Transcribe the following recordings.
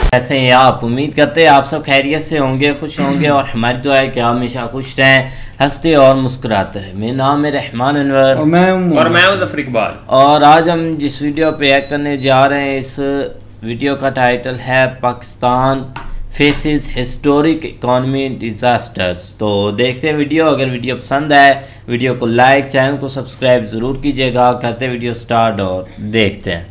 कैसे हैं आप? उम्मीद करते हैं आप सब खैरियत से होंगे, खुश होंगे और हमारी दुआ है कि आप हमेशा खुश रहें, हंसते और मुस्कुराते रहें। मेरा नाम है रहमान अनवर और मैं हूं ज़फ़र इकबाल। और आज हम जिस वीडियो पे रिएक्ट करने जा रहे हैं, इस वीडियो का टाइटल है Pakistan faces historic economy disasters. तो देखते हैं वीडियो। अगर वीडियो पसंद आए वीडियो को लाइक, चैनल को सब्सक्राइब ज़रूर कीजिएगा। करते हैं वीडियो स्टार्ट और देखते हैं।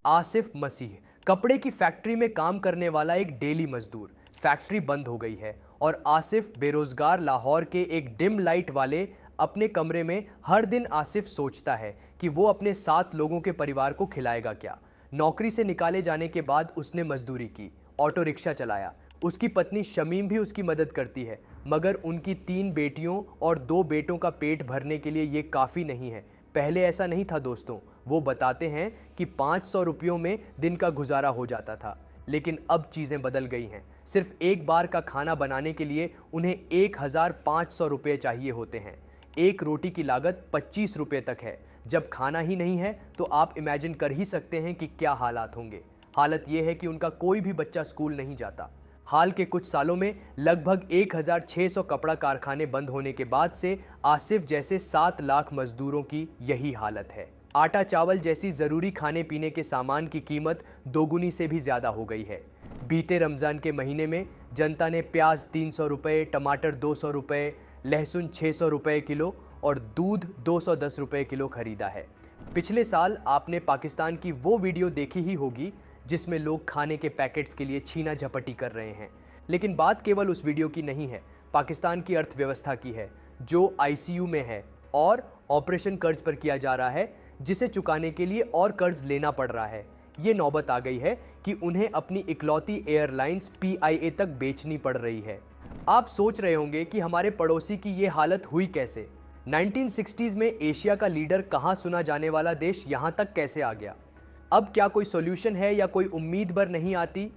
आसिफ मसीह कपड़े की फैक्ट्री में काम करने वाला एक डेली मजदूर। फैक्ट्री बंद हो गई है और आसिफ बेरोजगार लाहौर के एक डिम लाइट वाले अपने कमरे में हर दिन आसिफ सोचता है कि वो अपने 7 लोगों के परिवार को खिलाएगा क्या। नौकरी से निकाले जाने के बाद उसने मजदूरी की, ऑटो रिक्शा चलाया। उसकी पत्नी शमीम भी उसकी मदद करती है, मगर उनकी 3 बेटियों और 2 बेटों का पेट भरने के लिए ये काफ़ी नहीं है। पहले ऐसा नहीं था दोस्तों। वो बताते हैं कि 500 रुपयों में दिन का गुजारा हो जाता था, लेकिन अब चीज़ें बदल गई हैं। सिर्फ एक बार का खाना बनाने के लिए उन्हें 1500 रुपये चाहिए होते हैं। एक रोटी की लागत 25 रुपये तक है। जब खाना ही नहीं है तो आप इमेजिन कर ही सकते हैं कि क्या हालात होंगे। हालत ये है कि उनका कोई भी बच्चा स्कूल नहीं जाता। हाल के कुछ सालों में लगभग 1600 कपड़ा कारखाने बंद होने के बाद से आसिफ जैसे 7 लाख मजदूरों की यही हालत है। आटा चावल जैसी ज़रूरी खाने पीने के सामान की कीमत दोगुनी से भी ज़्यादा हो गई है। बीते रमज़ान के महीने में जनता ने प्याज 300 रुपये, टमाटर 200 रुपये, लहसुन 600 रुपये किलो और दूध 210 रुपये किलो खरीदा है। पिछले साल आपने पाकिस्तान की वो वीडियो देखी ही होगी जिसमें लोग खाने के पैकेट्स के लिए छीना झपटी कर रहे हैं। लेकिन बात केवल उस वीडियो की नहीं है, पाकिस्तान की अर्थव्यवस्था की है, जो आईसीयू में है और ऑपरेशन कर्ज पर किया जा रहा है, जिसे चुकाने के लिए और कर्ज लेना पड़ रहा है। ये नौबत आ गई है कि उन्हें अपनी इकलौती एयरलाइंस पीआईए तक बेचनी पड़ रही है। आप सोच रहे होंगे कि हमारे पड़ोसी की ये हालत हुई कैसे। 1960s में एशिया का लीडर कहाँ सुना जाने वाला देश यहाँ तक कैसे आ गया। अब क्या कोई सॉल्यूशन है या कोई उम्मीद भर नहीं आती?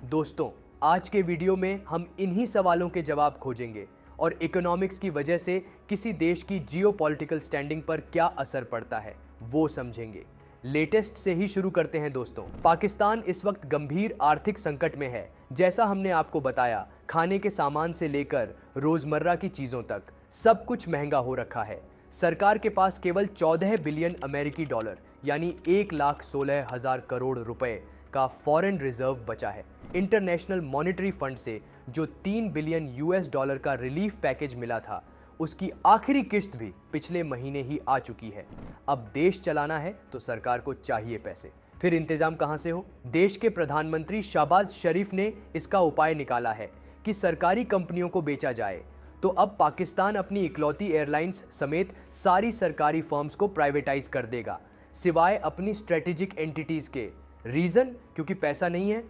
दोस्तों, आज के वीडियो में हम इन्हीं सवालों के जवाब खोजेंगे और इकोनॉमिक्स की वजह से किसी देश की जियोपॉलिटिकल स्टैंडिंग पर क्या असर पड़ता है वो समझेंगे। लेटेस्ट से ही शुरू करते हैं दोस्तों। पाकिस्तान इस वक्त गंभीर आर्थिक संकट में है। जैसा हमने आपको बताया, खाने के सामान से लेकर रोजमर्रा की चीजों तक सब कुछ महंगा हो रखा है। सरकार के पास केवल 14 बिलियन अमेरिकी डॉलर यानी 1,16,000 करोड़ रुपए का फॉरेन रिजर्व बचा है। इंटरनेशनल मॉनेटरी फंड से जो 3 बिलियन यूएस डॉलर का रिलीफ पैकेज मिला था, उसकी आखिरी किस्त भी पिछले महीने ही आ चुकी है। अब देश चलाना है तो सरकार को चाहिए पैसे, फिर इंतजाम कहां से हो? देश के प्रधानमंत्री शहबाज शरीफ ने इसका उपाय निकाला है कि सरकारी कंपनियों को बेचा जाए। तो अब पाकिस्तान अपनी इकलौती एयरलाइंस समेत सारी सरकारी फर्म्स को प्राइवेटाइज कर देगा, सिवाय अपनी स्ट्रेटेजिक एंटिटीज के। रीजन? क्योंकि पैसा नहीं है।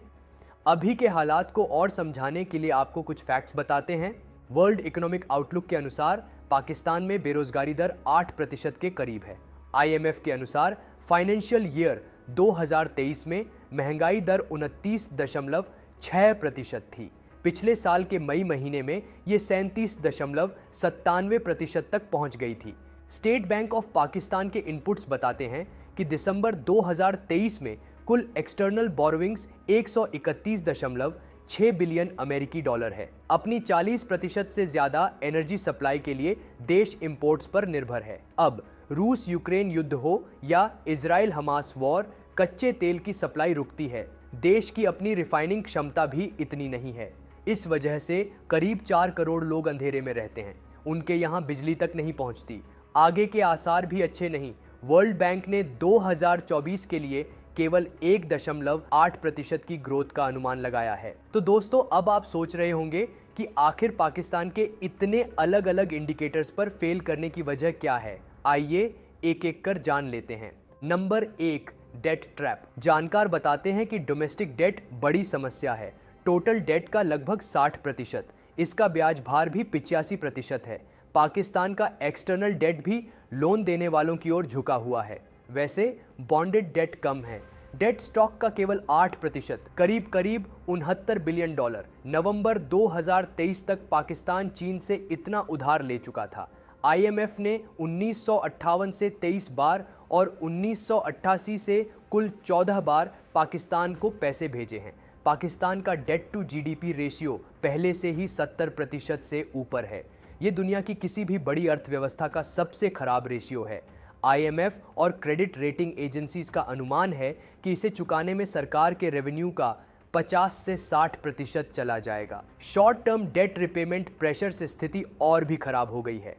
अभी के हालात को और समझाने के लिए आपको कुछ फैक्ट्स बताते हैं। वर्ल्ड इकोनॉमिक आउटलुक के अनुसार पाकिस्तान में बेरोजगारी दर 8% के करीब है। आईएमएफ के अनुसार फाइनेंशियल ईयर 2023 में महंगाई दर 29.6% थी। पिछले साल के मई महीने में ये 37.97% तक पहुंच गई थी। स्टेट बैंक ऑफ पाकिस्तान के इनपुट्स बताते हैं कि दिसंबर 2023 में कुल एक्सटर्नल बोरोविंग्स 131.6 बिलियन अमेरिकी डॉलर है। अपनी 40% से ज्यादा एनर्जी सप्लाई के लिए देश इंपोर्ट्स पर निर्भर है। अब रूस यूक्रेन युद्ध हो या इजराइल हमास वॉर, कच्चे तेल की सप्लाई रुकती है। देश की अपनी रिफाइनिंग क्षमता भी इतनी नहीं है। इस वजह से करीब 4 करोड़ लोग अंधेरे में रहते हैं। उनके यहाँ बिजली तक नहीं पहुँचती। आगे के आसार भी अच्छे नहीं। वर्ल्ड बैंक ने 2024 के लिए केवल 1.8% की ग्रोथ का अनुमान लगाया है। तो दोस्तों, अब आप सोच रहे होंगे कि आखिर पाकिस्तान के इतने अलग अलग इंडिकेटर्स पर फेल करने की वजह क्या है। आइए एक एक कर जान लेते हैं। Number 1, debt trap. जानकार बताते हैं कि डोमेस्टिक डेट बड़ी समस्या है। टोटल डेट का लगभग 60%, इसका ब्याज भार भी 85% है। पाकिस्तान का एक्सटर्नल डेट भी लोन देने वालों की ओर झुका हुआ है। वैसे बॉन्डेड डेट कम है। डेट स्टॉक का केवल 8%, करीब करीब 69 बिलियन डॉलर। नवंबर 2023 तक पाकिस्तान चीन से इतना उधार ले चुका था। IMF ने 1958 से 23 बार और 1988 से कुल 14 बार पाकिस्तान को पैसे भेजे हैं। पाकिस्तान का डेट टू GDP रेशियो पहले से ही 70% से ऊपर है। ये दुनिया की किसी भी बड़ी अर्थव्यवस्था का सबसे खराब रेशियो है। IMF और क्रेडिट रेटिंग एजेंसीज का अनुमान है कि इसे चुकाने में सरकार के रेवेन्यू का 50 से 60% चला जाएगा। Short term debt repayment pressure से स्थिति और भी खराब हो गई है।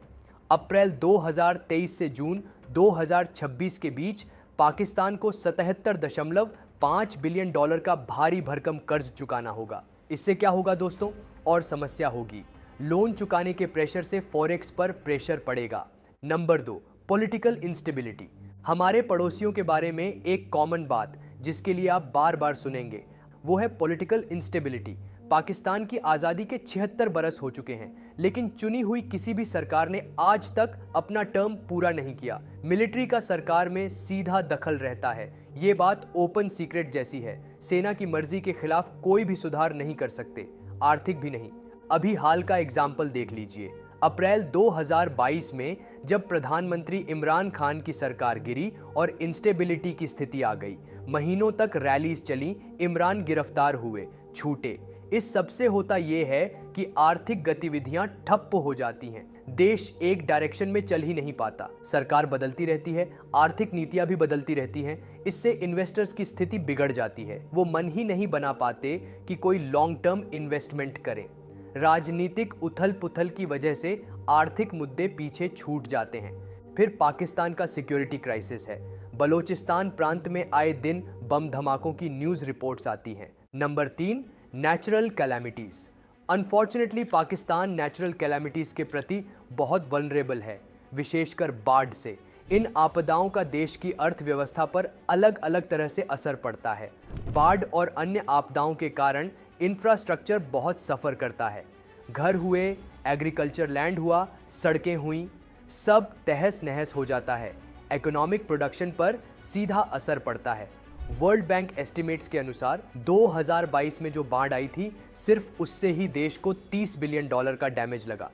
अप्रैल 2023 से जून 2026 के बीच पाकिस्तान को $77.5 बिलियन का भारी भरकम कर्ज चुकाना होगा। इससे क्या होगा दोस्तों? और समस्या होगी। लोन चुकाने के प्रेशर से फॉरेक्स पर प्रेशर पड़ेगा। Number 2, political instability. हमारे पड़ोसियों के बारे में एक कॉमन बात जिसके लिए आप बार बार सुनेंगे, वो है पॉलिटिकल इंस्टेबिलिटी। पाकिस्तान की आज़ादी के 76 बरस हो चुके हैं, लेकिन चुनी हुई किसी भी सरकार ने आज तक अपना टर्म पूरा नहीं किया। मिलिट्री का सरकार में सीधा दखल रहता है। ये बात ओपन सीक्रेट जैसी है। सेना की मर्जी के खिलाफ कोई भी सुधार नहीं कर सकते, आर्थिक भी नहीं। अभी हाल का एग्जाम्पल देख लीजिए। अप्रैल 2022 में जब प्रधानमंत्री इमरान खान की सरकार गिरी और इंस्टेबिलिटी की स्थिति आ गई, महीनों तक रैलीज चली, इमरान गिरफ्तार हुए, छूटे। इस सबसे होता यह है कि आर्थिक गतिविधियां ठप्प हो जाती हैं। देश एक डायरेक्शन में चल ही नहीं पाता। सरकार बदलती रहती है, आर्थिक नीतियां भी बदलती रहती हैं। इससे इन्वेस्टर्स की स्थिति बिगड़ जाती है। वो मन ही नहीं बना पाते कि कोई लॉन्ग टर्म इन्वेस्टमेंट करें। राजनीतिक उथल पुथल की वजह से आर्थिक मुद्दे पीछे छूट जाते हैं। फिर पाकिस्तान का सिक्योरिटी क्राइसिस है। बलोचिस्तान प्रांत में आए दिन बम धमाकों की न्यूज़ रिपोर्ट्स आती हैं। Number 3, natural calamities. Unfortunately Pakistan natural calamities के प्रति बहुत वल्नरेबल है, विशेषकर बाढ़ से। इन आपदाओं का देश की अर्थव्यवस्था पर अलग अलग तरह से असर पड़ता है। बाढ़ और अन्य आपदाओं के कारण इंफ्रास्ट्रक्चर बहुत सफ़र करता है। घर हुए, एग्रीकल्चर लैंड हुआ, सड़कें हुई, सब तहस नहस हो जाता है। इकोनॉमिक प्रोडक्शन पर सीधा असर पड़ता है। वर्ल्ड बैंक एस्टिमेट्स के अनुसार 2022 में जो बाढ़ आई थी, सिर्फ उससे ही देश को $30 बिलियन का डैमेज लगा।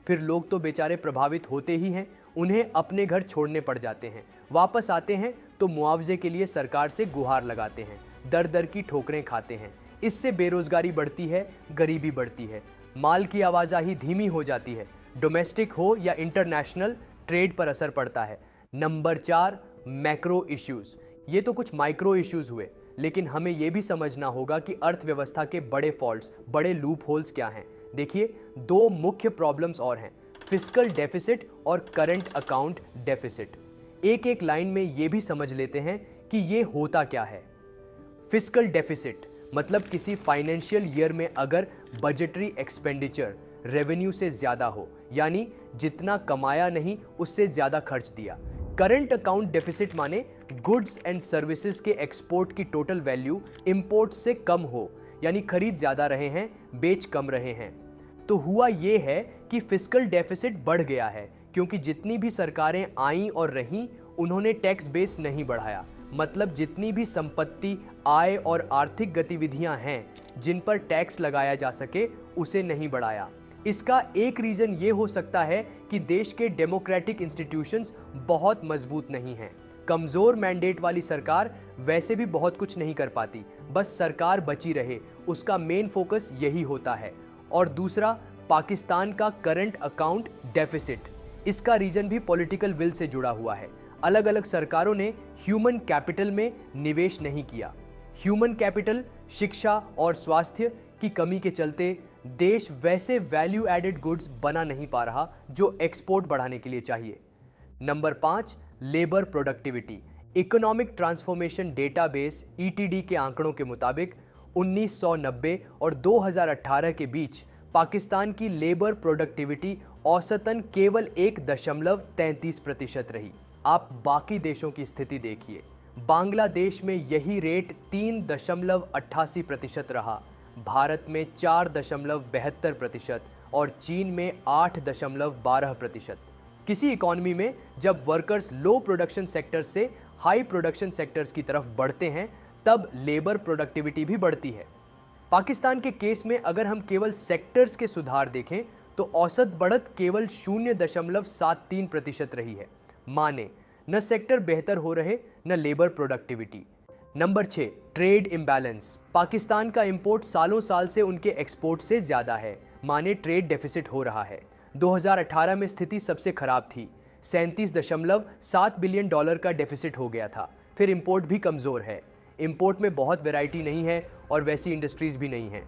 फिर लोग तो बेचारे प्रभावित होते ही हैं, उन्हें अपने घर छोड़ने पड़ जाते हैं। वापस आते हैं तो मुआवजे के लिए सरकार से गुहार लगाते हैं, दर दर की ठोकरें खाते हैं। इससे बेरोजगारी बढ़ती है, गरीबी बढ़ती है, माल की आवाजाही धीमी हो जाती है। डोमेस्टिक हो या इंटरनेशनल, ट्रेड पर असर पड़ता है। Number 4, macro issues. ये तो कुछ माइक्रो इश्यूज हुए, लेकिन हमें यह भी समझना होगा कि अर्थव्यवस्था के बड़े फॉल्ट्स, बड़े लूप होल्स क्या हैं। देखिए, 2 मुख्य प्रॉब्लम्स और हैं, फिस्कल डेफिसिट और करंट अकाउंट डेफिसिट। एक एक लाइन में ये भी समझ लेते हैं कि ये होता क्या है। फिस्कल डेफिसिट मतलब किसी फाइनेंशियल ईयर में अगर बजटरी एक्सपेंडिचर रेवेन्यू से ज्यादा हो, यानी जितना कमाया नहीं उससे ज्यादा खर्च दिया। करंट अकाउंट डेफिसिट माने गुड्स एंड सर्विसेज के एक्सपोर्ट की टोटल वैल्यू इंपोर्ट से कम हो, यानी खरीद ज्यादा रहे हैं, बेच कम रहे हैं। तो हुआ ये है कि फिस्कल डेफिसिट बढ़ गया है, क्योंकि जितनी भी सरकारें आईं और रहीं, उन्होंने टैक्स बेस नहीं बढ़ाया। मतलब जितनी भी संपत्ति, आय और आर्थिक गतिविधियां हैं जिन पर टैक्स लगाया जा सके, उसे नहीं बढ़ाया। इसका एक रीजन ये हो सकता है कि देश के डेमोक्रेटिक इंस्टीट्यूशंस बहुत मजबूत नहीं हैं। कमजोर मैंडेट वाली सरकार वैसे भी बहुत कुछ नहीं कर पाती, बस सरकार बची रहे, उसका मेन फोकस यही होता है। और दूसरा, पाकिस्तान का करंट अकाउंट डेफिसिट। इसका रीजन भी पॉलिटिकल विल से जुड़ा हुआ है। अलग अलग सरकारों ने ह्यूमन कैपिटल में निवेश नहीं किया। ह्यूमन कैपिटल, शिक्षा और स्वास्थ्य की कमी के चलते देश वैसे वैल्यू एडेड गुड्स बना नहीं पा रहा जो एक्सपोर्ट बढ़ाने के लिए चाहिए। Number 5, labour productivity. Economic transformation database ETD के आंकड़ों के मुताबिक 1990 और 2018 के बीच पाकिस्तान की लेबर प्रोडक्टिविटी औसतन केवल 1.33% रही। आप बाकी देशों की स्थिति देखिए। बांग्लादेश में यही रेट 3.88% रहा, भारत में 4.72% और चीन में 8.12%। किसी इकॉनमी में जब वर्कर्स लो प्रोडक्शन सेक्टर्स से हाई प्रोडक्शन सेक्टर्स की तरफ बढ़ते हैं, तब लेबर प्रोडक्टिविटी भी बढ़ती है। पाकिस्तान के केस में अगर हम केवल सेक्टर्स के सुधार देखें तो तो औसत बढ़त केवल 0.73% रही है। माने न सेक्टर बेहतर हो रहे न labour productivity. Number 6, trade imbalance. Pakistan का इंपोर्ट सालों साल से उनके एक्सपोर्ट से ज्यादा है, माने ट्रेड डेफिसिट हो रहा है। 2018 में स्थिति सबसे खराब थी, 37.7 बिलियन डॉलर का डेफिसिट हो गया था। फिर इंपोर्ट भी कमजोर है, इंपोर्ट में बहुत वैरायटी नहीं है और वैसी इंडस्ट्रीज भी नहीं है।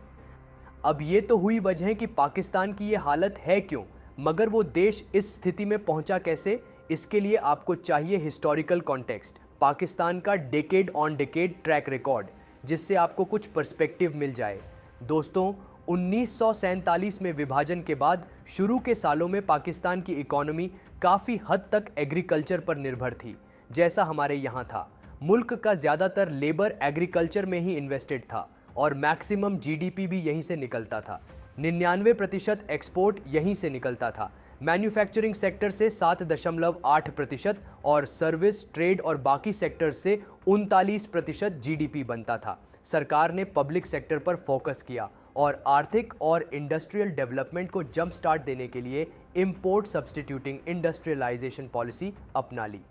अब ये तो हुई वजह कि पाकिस्तान की ये हालत है क्यों, मगर वो देश इस स्थिति में पहुंचा कैसे, इसके लिए आपको चाहिए हिस्टोरिकल कॉन्टेक्स्ट, पाकिस्तान का decade on decade track record, जिससे आपको कुछ पर्सपेक्टिव मिल जाए। दोस्तों, 1947 में विभाजन के बाद शुरू के सालों में पाकिस्तान की इकोनॉमी काफ़ी हद तक एग्रीकल्चर पर निर्भर थी, जैसा हमारे यहाँ था। मुल्क का ज़्यादातर लेबर एग्रीकल्चर में ही इन्वेस्टेड था और मैक्सिमम जीडीपी भी यहीं से निकलता था। 99% एक्सपोर्ट यहीं से निकलता था। मैन्युफैक्चरिंग सेक्टर से 7.8% और सर्विस, ट्रेड और बाकी सेक्टर से 39% जीडीपी बनता था। सरकार ने पब्लिक सेक्टर पर फोकस किया और आर्थिक और इंडस्ट्रियल डेवलपमेंट को जंप स्टार्ट देने के लिए इंपोर्ट सब्स्टिट्यूटिंग इंडस्ट्रियलाइजेशन पॉलिसी अपना ली।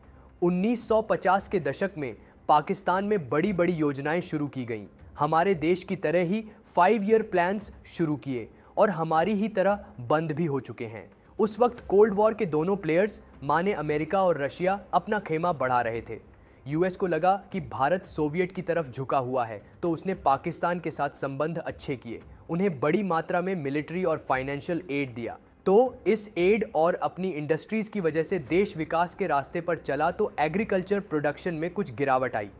1950 के दशक में पाकिस्तान में बड़ी बड़ी योजनाएं शुरू की गईं। हमारे देश की तरह ही 5 ईयर प्लान्स शुरू किए और हमारी ही तरह बंद भी हो चुके हैं। उस वक्त कोल्ड वॉर के दोनों प्लेयर्स माने अमेरिका और रशिया अपना खेमा बढ़ा रहे थे। यूएस को लगा कि भारत सोवियत की तरफ झुका हुआ है, तो उसने पाकिस्तान के साथ संबंध अच्छे किए, उन्हें बड़ी मात्रा में मिलिट्री और फाइनेंशियल एड दिया। तो इस एड और अपनी इंडस्ट्रीज की वजह से देश विकास के रास्ते पर चला, तो एग्रीकल्चर प्रोडक्शन में कुछ गिरावट आई।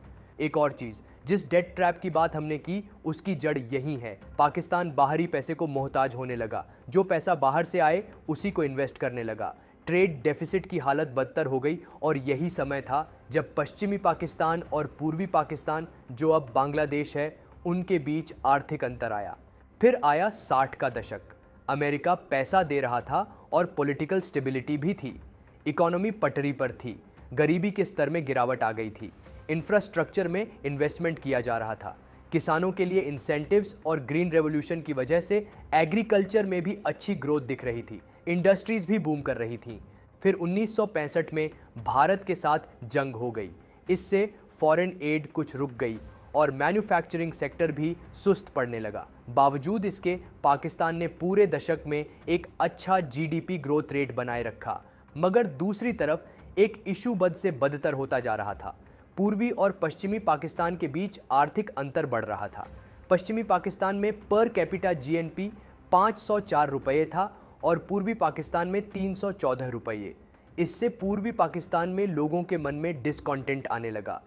एक और चीज़, जिस डेट ट्रैप की बात हमने की, उसकी जड़ यही है। पाकिस्तान बाहरी पैसे को मोहताज होने लगा, जो पैसा बाहर से आए उसी को इन्वेस्ट करने लगा। ट्रेड डेफिसिट की हालत बदतर हो गई और यही समय था जब पश्चिमी पाकिस्तान और पूर्वी पाकिस्तान, जो अब बांग्लादेश है, उनके बीच आर्थिक अंतर आया। फिर आया 60 का दशक। अमेरिका पैसा दे रहा था और पॉलिटिकल स्टेबिलिटी भी थी। इकोनॉमी पटरी पर थी, गरीबी के स्तर में गिरावट आ गई थी, इंफ्रास्ट्रक्चर में इन्वेस्टमेंट किया जा रहा था, किसानों के लिए इंसेंटिव्स और ग्रीन रेवोल्यूशन की वजह से एग्रीकल्चर में भी अच्छी ग्रोथ दिख रही थी, इंडस्ट्रीज भी बूम कर रही थी। फिर 1965 में भारत के साथ जंग हो गई, इससे फॉरेन एड कुछ रुक गई और मैन्युफैक्चरिंग सेक्टर भी सुस्त पड़ने लगा। बावजूद इसके पाकिस्तान ने पूरे दशक में एक अच्छा जीडीपी ग्रोथ रेट बनाए रखा, मगर दूसरी तरफ एक इशू बद से बदतर होता जा रहा था। पूर्वी और पश्चिमी पाकिस्तान के बीच आर्थिक अंतर बढ़ रहा था। पश्चिमी पाकिस्तान में पर कैपिटा जीएनपी 504 रुपये था और पूर्वी पाकिस्तान में 314 रुपये। इससे पूर्वी पाकिस्तान में लोगों के मन में डिसकॉन्टेंट आने लगा।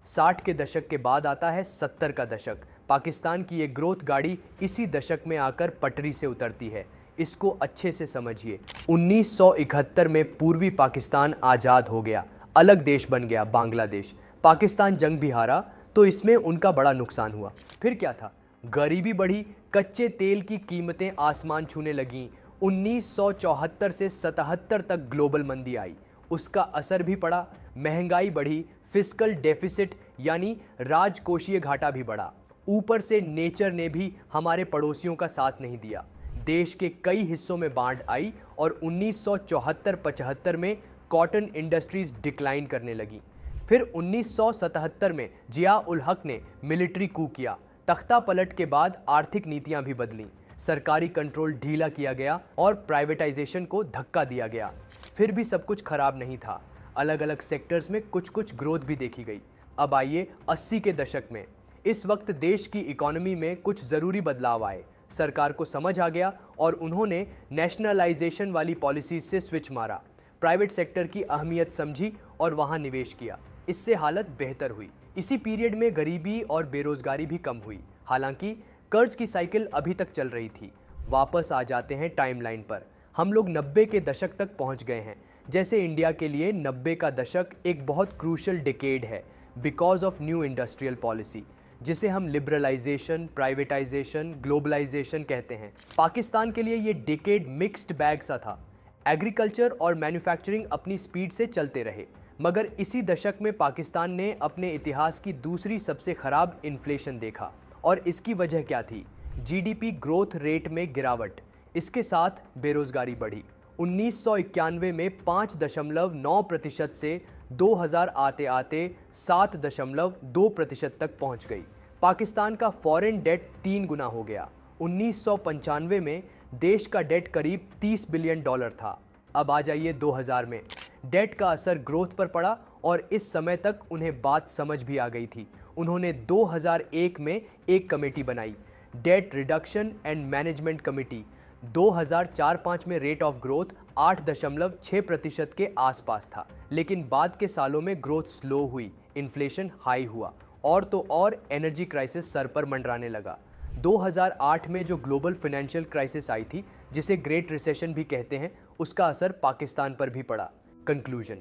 60 के दशक के बाद आता है 70 का दशक। पाकिस्तान की ये ग्रोथ गाड़ी इसी दशक में आकर पटरी से उतरती है। इसको अच्छे से समझिए। 1971 में पूर्वी पाकिस्तान आज़ाद हो गया, अलग देश बन गया बांग्लादेश। पाकिस्तान जंग भी हारा, तो इसमें उनका बड़ा नुकसान हुआ। फिर क्या था? गरीबी बढ़ी, कच्चे तेल की कीमतें आसमान छूने लगीं। 1974 से 77 तक ग्लोबल मंदी आई, उसका असर भी पड़ा। महंगाई बढ़ी, फिस्कल डेफिसिट यानी राजकोषीय घाटा भी बढ़ा। ऊपर से नेचर ने भी हमारे पड़ोसियों का साथ नहीं दिया। देश के कई हिस्सों में बाढ़ आई और 1974-75 में कॉटन इंडस्ट्रीज डिक्लाइन करने लगी। फिर 1977 में जिया उल हक ने मिलिट्री कू किया। तख्ता पलट के बाद आर्थिक नीतियां भी बदलीं, सरकारी कंट्रोल ढीला किया गया और प्राइवेटाइजेशन को धक्का दिया गया। फिर भी सब कुछ खराब नहीं था, अलग अलग सेक्टर्स में कुछ कुछ ग्रोथ भी देखी गई। अब आइए 80 के दशक में। इस वक्त देश की इकोनॉमी में कुछ ज़रूरी बदलाव आए। सरकार को समझ आ गया और उन्होंने नेशनलाइजेशन वाली पॉलिसीज से स्विच मारा, प्राइवेट सेक्टर की अहमियत समझी और वहाँ निवेश किया। इससे हालत बेहतर हुई। इसी पीरियड में गरीबी और बेरोजगारी भी कम हुई। हालांकि कर्ज की साइकिल अभी तक चल रही थी। वापस आ जाते हैं टाइमलाइन पर। हम लोग 90 के दशक तक पहुंच गए हैं। जैसे इंडिया के लिए 90 का दशक एक बहुत क्रूशल डिकेड है because of new industrial policy, जिसे हम लिबरलाइजेशन, प्राइवेटाइजेशन, ग्लोबलाइजेशन कहते हैं। पाकिस्तान के लिए ये डिकेड मिक्स्ड बैग सा था। एग्रीकल्चर और मैन्युफैक्चरिंग अपनी स्पीड से चलते रहे, मगर इसी दशक में पाकिस्तान ने अपने इतिहास की दूसरी सबसे खराब इन्फ्लेशन देखा। और इसकी वजह क्या थी? जीडीपी ग्रोथ रेट में गिरावट, इसके साथ बेरोजगारी बढ़ी। 1991 में 5.9% से 2000 आते आते 7.2% तक पहुंच गई। पाकिस्तान का फॉरेन डेट 3 गुना हो गया। 1995 में देश का डेट करीब $30 बिलियन था। अब आ जाइए 2000 में। डेट का असर ग्रोथ पर पड़ा और इस समय तक उन्हें बात समझ भी आ गई थी। उन्होंने 2001 में एक कमेटी बनाई, date reduction and management committee. 2004-05 में रेट ऑफ ग्रोथ 8.6% के आसपास था, लेकिन बाद के सालों में ग्रोथ स्लो हुई, इन्फ्लेशन हाई हुआ और तो और एनर्जी क्राइसिस सर पर मंडराने लगा। 2008 में जो ग्लोबल फाइनेंशियल क्राइसिस आई थी, जिसे ग्रेट रिसेशन भी कहते हैं, उसका असर पाकिस्तान पर भी पड़ा। कंक्लूजन,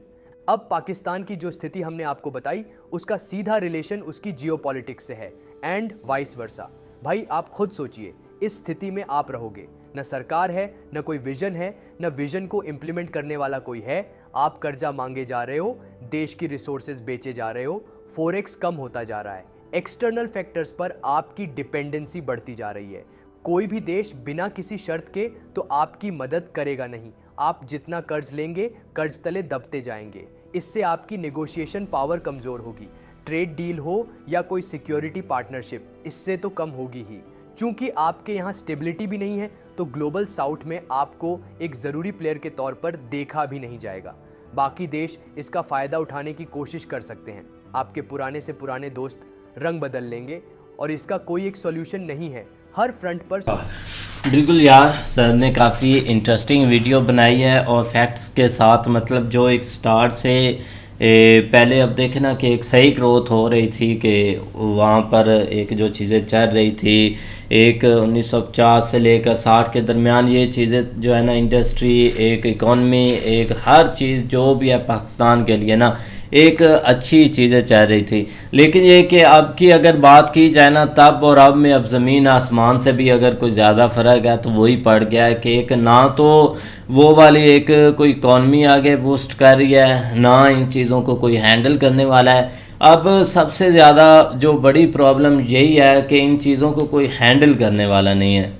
अब पाकिस्तान की जो स्थिति हमने आपको बताई, उसका सीधा रिलेशन उसकी जियोपॉलिटिक्स से है एंड वाइस वर्सा। भाई आप खुद सोचिए, इस स्थिति में आप रहोगे, न सरकार है, न कोई विजन है, न विजन को इम्प्लीमेंट करने वाला कोई है। आप कर्जा मांगे जा रहे हो, देश की रिसोर्सेज बेचे जा रहे हो, फॉरेक्स कम होता जा रहा है, एक्सटर्नल फैक्टर्स पर आपकी डिपेंडेंसी बढ़ती जा रही है। कोई भी देश बिना किसी शर्त के तो आपकी मदद करेगा नहीं। आप जितना कर्ज लेंगे, कर्ज तले दबते जाएंगे। इससे आपकी नेगोशिएशन पावर कमजोर होगी। ट्रेड डील हो या कोई सिक्योरिटी पार्टनरशिप, इससे तो कम होगी ही। चूंकि आपके यहाँ स्टेबिलिटी भी नहीं है, तो ग्लोबल साउथ में आपको एक ज़रूरी प्लेयर के तौर पर देखा भी नहीं जाएगा। बाकी देश इसका फ़ायदा उठाने की कोशिश कर सकते हैं। आपके पुराने से पुराने दोस्त रंग बदल लेंगे और इसका कोई एक सॉल्यूशन नहीं है। हर फ्रंट पर बिल्कुल यार, सर ने काफ़ी इंटरेस्टिंग वीडियो बनाई है और फैक्ट्स के साथ, मतलब जो एक स्टार्ट से पहले अब देखें ना कि एक सही ग्रोथ हो रही थी, कि वहाँ पर एक जो चीज़ें चल रही थी, एक 1950 से लेकर 60 के दरमियान ये चीज़ें जो है ना, इंडस्ट्री, एक इकॉनमी, एक हर चीज़ जो भी है पाकिस्तान के लिए ना, एक अच्छी चीज़ें चल रही थी। लेकिन ये कि अब की अगर बात की जाए ना, तब और अब में अब ज़मीन आसमान से भी अगर कोई ज़्यादा फ़र्क है तो वही पड़ गया है कि एक ना तो वो वाली एक कोई इकॉनमी आगे बूस्ट कर रही है, ना इन चीज़ों को कोई हैंडल करने वाला है। अब सबसे ज़्यादा जो बड़ी प्रॉब्लम यही है कि इन चीज़ों को कोई हैंडल करने वाला नहीं है।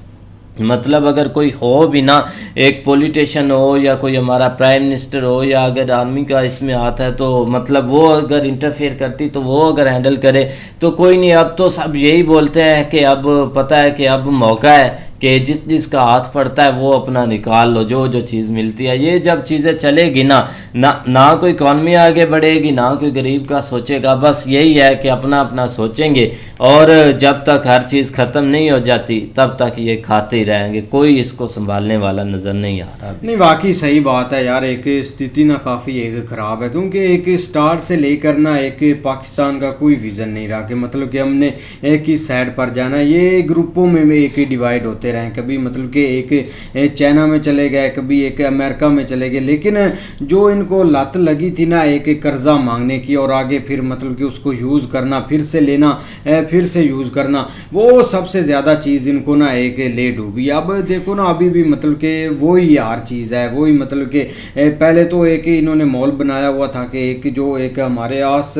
मतलब अगर कोई हो भी ना, एक पॉलिटिशियन हो या कोई हमारा प्राइम मिनिस्टर हो, या अगर आर्मी का इसमें आता है, तो मतलब वो अगर इंटरफेयर करती तो वो अगर हैंडल करे तो कोई नहीं। अब तो सब यही बोलते हैं कि अब पता है कि अब मौका है कि जिस जिसका हाथ पड़ता है वो अपना निकाल लो, जो जो चीज़ मिलती है। ये जब चीज़ें चलेगी ना कोई इकॉनमी आगे बढ़ेगी, ना कोई गरीब का सोचेगा। बस यही है कि अपना अपना सोचेंगे और जब तक हर चीज़ ख़त्म नहीं हो जाती तब तक ये खाते ही रहेंगे। कोई इसको संभालने वाला नज़र नहीं आ रहा। नहीं, वाकई सही बात है यार। एक स्थिति ना काफ़ी एक ख़राब है, क्योंकि एक स्टार्ट से लेकर ना एक पाकिस्तान का कोई विज़न नहीं रहा कि मतलब कि हमने एक ही साइड पर जाना। ये ग्रुपों में एक ही डिवाइड होते रहे, कभी मतलब कि एक चाइना में चले गए, कभी एक अमेरिका में चले गए। लेकिन जो इनको लत लगी थी ना एक कर्जा मांगने की, और आगे फिर मतलब कि उसको यूज़ करना, फिर से लेना, फिर से यूज़ करना, वो सबसे ज़्यादा चीज़ इनको ना एक ले डूबी। अब देखो ना, अभी भी मतलब कि वही हर चीज़ है, वही मतलब कि पहले तो एक इन्होंने मॉल बनाया हुआ था कि एक जो एक हमारे आस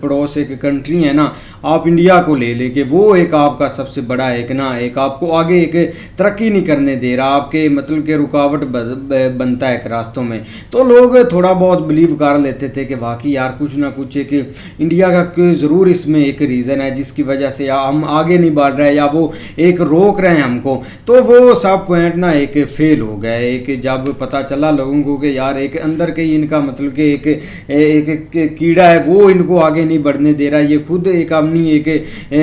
पड़ोस एक कंट्री है ना, आप इंडिया को ले लेके, वो एक आपका सबसे बड़ा एक ना एक आपको आगे एक तरक्की नहीं करने दे रहा, आपके मतलब के रुकावट बनता है एक रास्तों में। तो लोग थोड़ा बहुत बिलीव कर लेते थे कि बाकी यार कुछ ना कुछ एक इंडिया का ज़रूर इसमें एक रीज़न है जिसकी वजह से या हम आगे नहीं बढ़ रहे हैं या वो एक रोक रहे हैं हमको। तो वो सब पॉइंट ना एक फेल हो गए। एक जब पता चला लोगों को कि यार एक अंदर के इनका मतलब कि एक कीड़ा है, वो इनको आगे नहीं बढ़ने दे रहा, ये खुद एक अपनी एक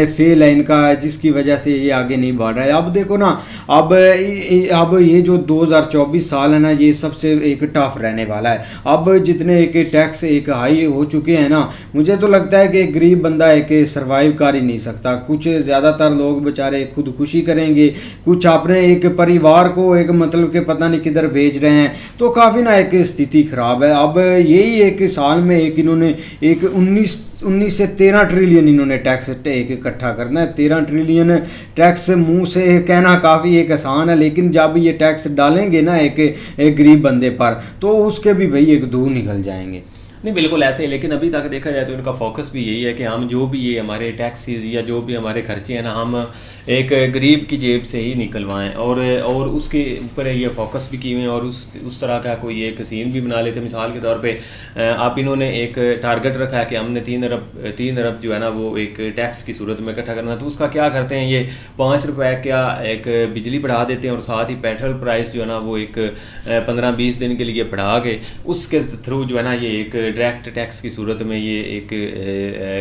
फेल है इनका, जिसकी वजह से ये आगे नहीं बढ़ रहा है। अब देखो ना, अब ये जो 2024 साल है ना, ये सबसे एक टफ रहने वाला है। अब जितने एक टैक्स एक हाई हो चुके हैं ना, मुझे तो लगता है कि गरीब बंदा एक सर्वाइव कर ही नहीं सकता। कुछ ज़्यादातर लोग बेचारे खुदकुशी करेंगे, कुछ अपने एक परिवार को एक मतलब के पता नहीं किधर भेज रहे हैं। तो काफ़ी ना एक स्थिति ख़राब है। अब यही एक साल में एक इन्होंने एक 19 से 13 ट्रिलियन इन्होंने टैक्स एक इकट्ठा करना है। 13 ट्रिलियन टैक्स मुंह से कहना काफ़ी एक आसान है, लेकिन जब ये टैक्स डालेंगे ना एक गरीब बंदे पर, तो उसके भी भाई एक दो निकल जाएंगे। नहीं बिल्कुल ऐसे ही, लेकिन अभी तक देखा जाए तो इनका फोकस भी यही है कि हम जो भी ये हमारे टैक्सीज या जो भी हमारे खर्चे हैं ना, हम एक गरीब की जेब से ही निकलवाएं, और उसके ऊपर ये फोकस भी किए हुए हैं। और उस तरह का कोई एक सीन भी बना लेते हैं। मिसाल के तौर पे आप इन्होंने एक टारगेट रखा है कि हमने 3 अरब जो है ना वो एक टैक्स की सूरत में इकट्ठा करना। तो उसका क्या करते हैं, ये 5 रुपये क्या एक बिजली बढ़ा देते हैं, और साथ ही पेट्रोल प्राइस जो है ना वो एक 15-20 दिन के लिए बढ़ा के उसके थ्रू जो है ना ये एक डायरेक्ट टैक्स की सूरत में ये एक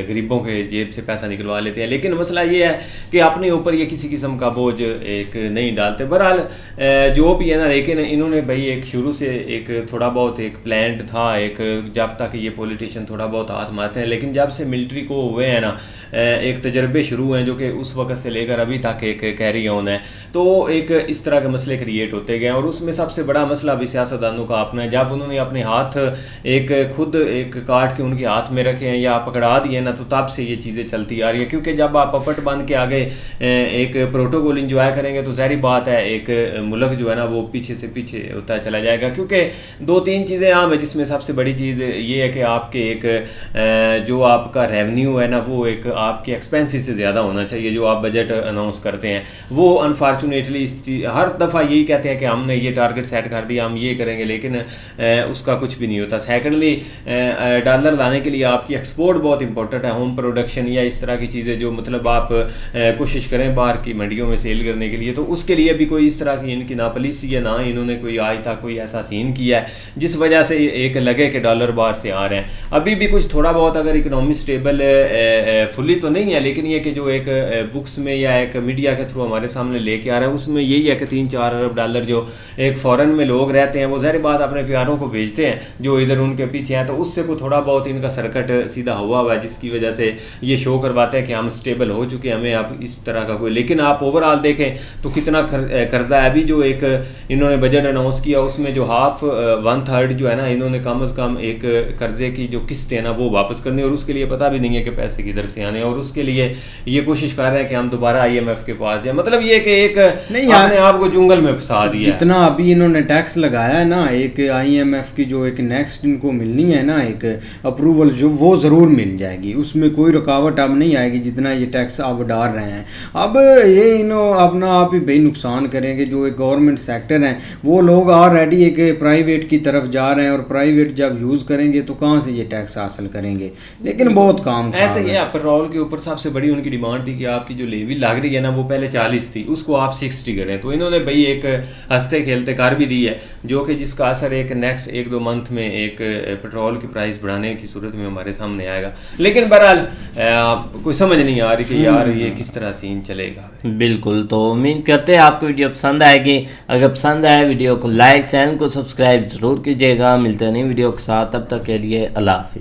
गरीबों के जेब से पैसा निकलवा लेते हैं। लेकिन मसला ये है कि अपने ऊपर ये किसी किस्म का बोझ एक नहीं डालते। बहरहाल जो भी है ना, लेकिन इन्होंने भाई एक शुरू से एक थोड़ा बहुत एक प्लान था, एक जब तक ये पॉलिटिशियन थोड़ा बहुत हाथ मारते हैं, लेकिन जब से मिलिट्री को हुए हैं ना एक तजर्बे शुरू हैं जो कि उस वक्त से लेकर अभी तक एक कैरी ऑन है, तो एक इस तरह के मसले क्रिएट होते गए। और उसमें सबसे बड़ा मसला भी सियासतदानों का अपना है। जब उन्होंने अपने हाथ एक खुद एक काट के उनके हाथ में रखे हैं या पकड़ा दिए ना, तो तब से ये चीज़ें चलती आ रही है। क्योंकि जब आप पपट बन के आगे एक प्रोटोकॉल इंजॉय करेंगे तो ज़ाहिर बात है एक मुल्क जो है ना वो पीछे से पीछे होता चला जाएगा। क्योंकि 2-3 चीज़ें आम है, जिसमें सबसे बड़ी चीज़ ये है कि आपके एक जो आपका रेवेन्यू है ना वो एक आपके एक्सपेंसेस से ज़्यादा होना चाहिए। जो आप बजट अनाउंस करते हैं वो अनफॉर्चुनेटली हर दफ़ा यही कहते हैं कि हमने ये टारगेट सेट कर दिया, हम ये करेंगे, लेकिन उसका कुछ भी नहीं होता। सेकेंडली डॉलर लाने के लिए आपकी एक्सपोर्ट बहुत इंपॉर्टेंट है, होम प्रोडक्शन या इस तरह की चीज़ें जो मतलब आप कोशिश करें बाहर की मंडियों में सेल करने के लिए, तो उसके लिए भी कोई इस तरह की इनकी ना पॉलिसी है ना इन्होंने कोई आज तक कोई ऐसा सीन किया है जिस वजह से एक लगे कि डॉलर बाहर से आ रहे हैं। अभी भी कुछ थोड़ा बहुत अगर इकोनॉमी स्टेबल फुली तो नहीं है, लेकिन ये कि जो एक बुक्स में या एक मीडिया के थ्रू हमारे सामने लेके आ रहा है उसमें यही है कि 3-4 अरब डॉलर जो एक फ़ॉरेन में लोग रहते हैं वो ज़ाहिर बात अपने प्यारों को भेजते हैं जो इधर उनके पीछे हैं, तो उससे को थोड़ा बहुत इनका सर्कट सीधा हुआ है, जिसकी वजह से ये शो करवाते हैं कि हम स्टेबल हो चुके हैं, हमें अब इस तरह का कोई। लेकिन आप ओवरऑल देखें तो कितना कर्जा है। अभी जो एक इन्होंने बजट अनाउंस किया उसमें जो 1/3 जो है ना इन्होंने कम अज़ कम एक कर्जे की जो किस्त है ना वो वापस करनी, और उसके लिए पता भी नहीं है कि पैसे किधर से आने, और उसके लिए ये कोशिश कर रहे हैं कि हम दोबारा IMF के पास जाए। मतलब ये कि एक नहीं अपने आप को जंगल में फंसा दिया। जितना अभी इन्होंने टैक्स लगाया है ना, एक IMF की जो एक नेक्स्ट इनको मिलनी है ना एक अप्रूवल जो वो ज़रूर मिल जाएगी, उसमें कोई रुकावट अब नहीं आएगी जितना ये टैक्स अब डाल रहे हैं। अब ये अपना आप ही भाई नुकसान करेंगे। जो एक गवर्नमेंट सेक्टर हैं वो लोग ऑलरेडी एक प्राइवेट की तरफ जा रहे हैं, और प्राइवेट जब यूज़ करेंगे तो कहाँ से ये टैक्स हासिल करेंगे। लेकिन बहुत काम ऐसे ही है। पेट्रोल के ऊपर सबसे बड़ी उनकी डिमांड थी कि आपकी जो लेवी लग रही है ना वो पहले 40 थी, उसको आप 60 करें। तो इन्होंने भाई एक हंसते खेलते कर भी दी है, जो कि जिसका असर एक नेक्स्ट 1-2 मंथ में एक पेट्रोल की प्राइस बढ़ाने की सूरत में हमारे सामने आएगा। लेकिन बहरहाल कोई समझ नहीं आ रही कि यार ये किस तरह सीन चलेगा। बिल्कुल, तो उम्मीद करते हैं आपको वीडियो पसंद आएगी। अगर पसंद आए वीडियो को लाइक, चैनल को सब्सक्राइब ज़रूर कीजिएगा। मिलते हैं नई वीडियो के साथ, तब तक के लिए अल्लाह हाफ़िज़।